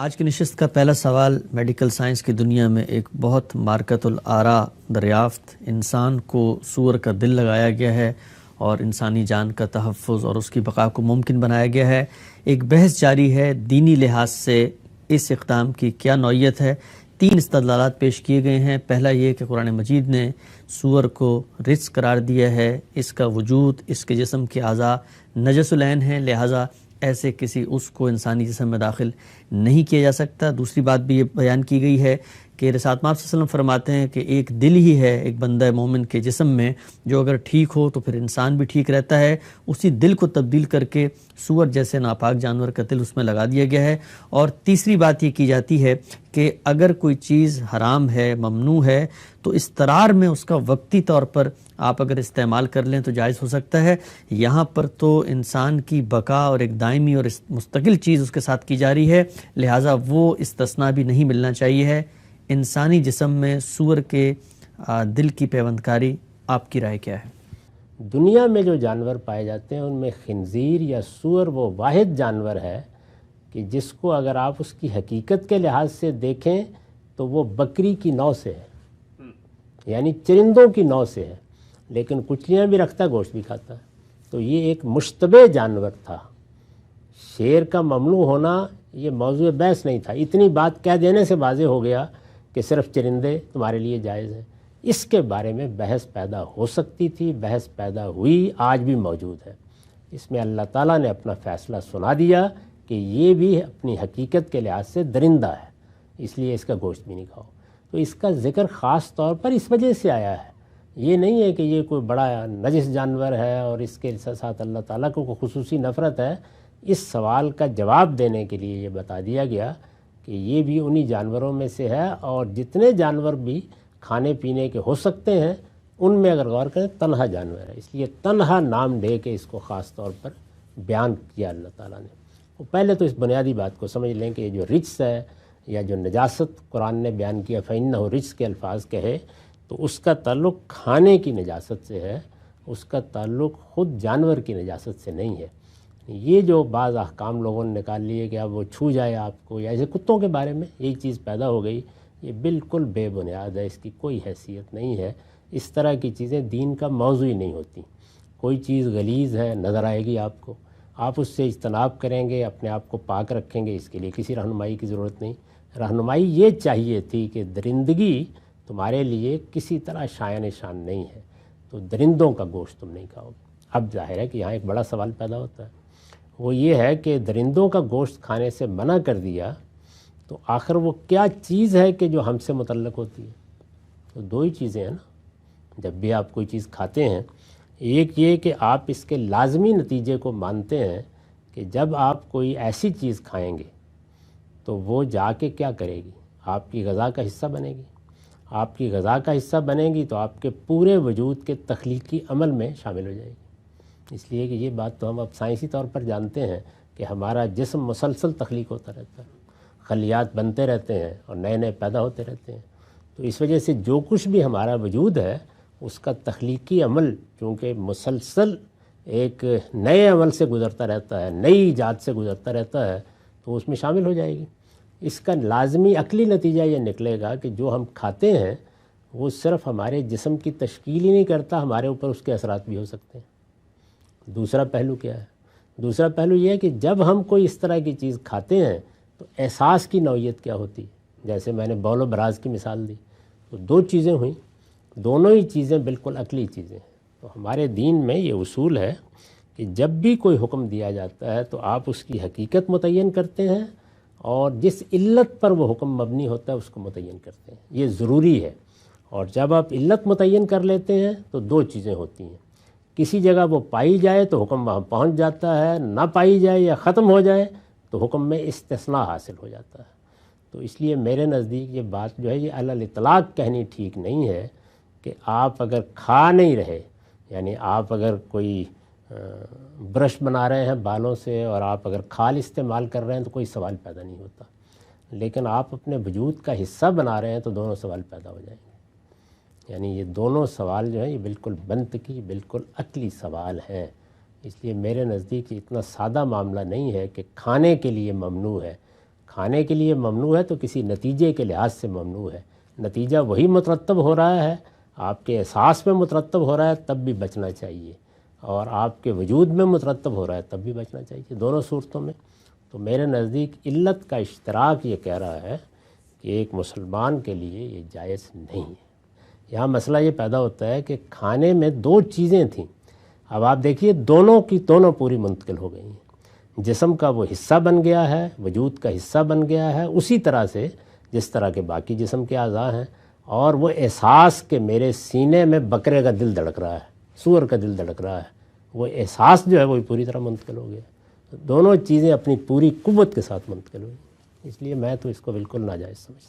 آج کی نشست کا پہلا سوال میڈیکل سائنس کی دنیا میں ایک بہت مارکت الآراء دریافت، انسان کو سور کا دل لگایا گیا ہے اور انسانی جان کا تحفظ اور اس کی بقا کو ممکن بنایا گیا ہے۔ ایک بحث جاری ہے دینی لحاظ سے اس اقدام کی کیا نوعیت ہے۔ 3 استدلالات پیش کیے گئے ہیں۔ پہلا یہ کہ قرآن مجید نے سور کو رجس قرار دیا ہے، اس کا وجود اس کے جسم کے اعضاء نجس العین ہیں، لہٰذا ایسے کسی اس کو انسانی جسم میں داخل نہیں کیا جا سکتا۔ دوسری بات بھی یہ بیان کی گئی ہے کہ رسالت مآب صلی اللہ علیہ وسلم فرماتے ہیں کہ ایک دل ہی ہے ایک بندہ مومن کے جسم میں، جو اگر ٹھیک ہو تو پھر انسان بھی ٹھیک رہتا ہے۔ اسی دل کو تبدیل کر کے سور جیسے ناپاک جانور کا دل اس میں لگا دیا گیا ہے۔ اور تیسری بات یہ کی جاتی ہے کہ اگر کوئی چیز حرام ہے، ممنوع ہے، تو استرار میں اس کا وقتی طور پر آپ اگر استعمال کر لیں تو جائز ہو سکتا ہے۔ یہاں پر تو انسان کی بقا اور ایک دائمی اور مستقل چیز اس کے ساتھ کی جا رہی ہے، لہٰذا وہ استثناء بھی نہیں ملنا چاہیے ہے۔ انسانی جسم میں سور کے دل کی پیوندکاری آپ کی رائے کیا ہے؟ دنیا میں جو جانور پائے جاتے ہیں ان میں خنزیر یا سور وہ واحد جانور ہے کہ جس کو اگر آپ اس کی حقیقت کے لحاظ سے دیکھیں تو وہ بکری کی نوع سے ہے، یعنی چرندوں کی نوع سے ہے، لیکن کچلیاں بھی رکھتا، گوشت بھی کھاتا ہے۔ تو یہ ایک مشتبہ جانور تھا۔ شیر کا ممنوع ہونا یہ موضوع بحث نہیں تھا، اتنی بات کہہ دینے سے واضح ہو گیا کہ صرف چرندے تمہارے لیے جائز ہیں۔ اس کے بارے میں بحث پیدا ہو سکتی تھی، بحث پیدا ہوئی، آج بھی موجود ہے۔ اس میں اللہ تعالیٰ نے اپنا فیصلہ سنا دیا کہ یہ بھی اپنی حقیقت کے لحاظ سے درندہ ہے، اس لیے اس کا گوشت بھی نہیں کھاؤ۔ تو اس کا ذکر خاص طور پر اس وجہ سے آیا ہے، یہ نہیں ہے کہ یہ کوئی بڑا نجس جانور ہے اور اس کے ساتھ اللہ تعالیٰ کو خصوصی نفرت ہے۔ اس سوال کا جواب دینے کے لیے یہ بتا دیا گیا کہ یہ بھی انہی جانوروں میں سے ہے، اور جتنے جانور بھی کھانے پینے کے ہو سکتے ہیں ان میں اگر غور کریں تنہا جانور ہے، اس لیے تنہا نام دے کے اس کو خاص طور پر بیان کیا اللہ تعالیٰ نے۔ پہلے تو اس بنیادی بات کو سمجھ لیں کہ یہ جو رجس ہے یا جو نجاست قرآن نے بیان کیا، فَإِنَّهُ رجس کے الفاظ کہے تو اس کا تعلق کھانے کی نجاست سے ہے، اس کا تعلق خود جانور کی نجاست سے نہیں ہے۔ یہ جو بعض احکام لوگوں نے نکال لیے کہ اب وہ چھو جائے آپ کو، یا ایسے کتوں کے بارے میں یہی چیز پیدا ہو گئی، یہ بالکل بے بنیاد ہے، اس کی کوئی حیثیت نہیں ہے۔ اس طرح کی چیزیں دین کا موضوع ہی نہیں ہوتی۔ کوئی چیز غلیظ ہے نظر آئے گی آپ کو، آپ اس سے اجتناب کریں گے، اپنے آپ کو پاک رکھیں گے، اس کے لیے کسی رہنمائی کی ضرورت نہیں۔ رہنمائی یہ چاہیے تھی کہ درندگی تمہارے لیے کسی طرح شایان شان نہیں ہے، تو درندوں کا گوشت تم نہیں کھاؤ گے۔ اب ظاہر ہے کہ یہاں ایک بڑا سوال پیدا ہوتا ہے، وہ یہ ہے کہ درندوں کا گوشت کھانے سے منع کر دیا تو آخر وہ کیا چیز ہے کہ جو ہم سے متعلق ہوتی ہے؟ تو 2 ہی چیزیں ہیں نا، جب بھی آپ کوئی چیز کھاتے ہیں، ایک یہ کہ آپ اس کے لازمی نتیجے کو مانتے ہیں کہ جب آپ کوئی ایسی چیز کھائیں گے تو وہ جا کے کیا کرے گی؟ آپ کی غذا کا حصہ بنے گی۔ آپ کی غذا کا حصہ بنے گی تو آپ کے پورے وجود کے تخلیقی عمل میں شامل ہو جائے گی۔ اس لیے کہ یہ بات تو ہم اب سائنسی طور پر جانتے ہیں کہ ہمارا جسم مسلسل تخلیق ہوتا رہتا ہے، خلیات بنتے رہتے ہیں اور نئے نئے پیدا ہوتے رہتے ہیں۔ تو اس وجہ سے جو کچھ بھی ہمارا وجود ہے اس کا تخلیقی عمل چونکہ مسلسل ایک نئے عمل سے گزرتا رہتا ہے، نئی ایجاد سے گزرتا رہتا ہے، تو اس میں شامل ہو جائے گی۔ اس کا لازمی عقلی نتیجہ یہ نکلے گا کہ جو ہم کھاتے ہیں وہ صرف ہمارے جسم کی تشکیل ہی نہیں کرتا، ہمارے اوپر اس کے اثرات بھی ہو سکتے ہیں۔ دوسرا پہلو کیا ہے؟ دوسرا پہلو یہ ہے کہ جب ہم کوئی اس طرح کی چیز کھاتے ہیں تو احساس کی نوعیت کیا ہوتی ہے؟ جیسے میں نے بول و براز کی مثال دی، تو 2 چیزیں ہوئیں، دونوں ہی چیزیں بالکل عقلی چیزیں ہیں۔ تو ہمارے دین میں یہ اصول ہے کہ جب بھی کوئی حکم دیا جاتا ہے تو آپ اس کی حقیقت متعین کرتے ہیں اور جس علت پر وہ حکم مبنی ہوتا ہے اس کو متعین کرتے ہیں، یہ ضروری ہے۔ اور جب آپ علت متعین کر لیتے ہیں تو 2 چیزیں ہوتی ہیں، کسی جگہ وہ پائی جائے تو حکم وہاں پہنچ جاتا ہے، نہ پائی جائے یا ختم ہو جائے تو حکم میں استثناء حاصل ہو جاتا ہے۔ تو اس لیے میرے نزدیک یہ بات جو ہے یہ علی الاطلاق کہنی ٹھیک نہیں ہے کہ آپ اگر کھا نہیں رہے، یعنی آپ اگر کوئی برش بنا رہے ہیں بالوں سے اور آپ اگر کھال استعمال کر رہے ہیں تو کوئی سوال پیدا نہیں ہوتا، لیکن آپ اپنے وجود کا حصہ بنا رہے ہیں تو دونوں سوال پیدا ہو جائیں گے۔ یعنی یہ دونوں سوال جو ہیں یہ بالکل منطقی، بالکل عقلی سوال ہیں۔ اس لیے میرے نزدیک اتنا سادہ معاملہ نہیں ہے کہ کھانے کے لیے ممنوع ہے، کھانے کے لیے ممنوع ہے تو کسی نتیجے کے لحاظ سے ممنوع ہے، نتیجہ وہی مترتب ہو رہا ہے، آپ کے احساس میں مترتب ہو رہا ہے تب بھی بچنا چاہیے، اور آپ کے وجود میں مترتب ہو رہا ہے تب بھی بچنا چاہیے، دونوں صورتوں میں۔ تو میرے نزدیک علت کا اشتراک یہ کہہ رہا ہے کہ ایک مسلمان کے لیے یہ جائز نہیں ہے۔ یہاں مسئلہ یہ پیدا ہوتا ہے کہ کھانے میں دو چیزیں تھیں، اب آپ دیکھیے دونوں کی دونوں پوری منتقل ہو گئی ہیں، جسم کا وہ حصہ بن گیا ہے، وجود کا حصہ بن گیا ہے، اسی طرح سے جس طرح کے باقی جسم کے اعضاء ہیں، اور وہ احساس کہ میرے سینے میں بکرے کا دل دھڑک رہا ہے، سور کا دل دھڑک رہا ہے، وہ احساس جو ہے وہ پوری طرح منتقل ہو گیا۔ دونوں چیزیں اپنی پوری قوت کے ساتھ منتقل ہوئی، اس لیے میں تو اس کو بالکل ناجائز سمجھتا ہوں۔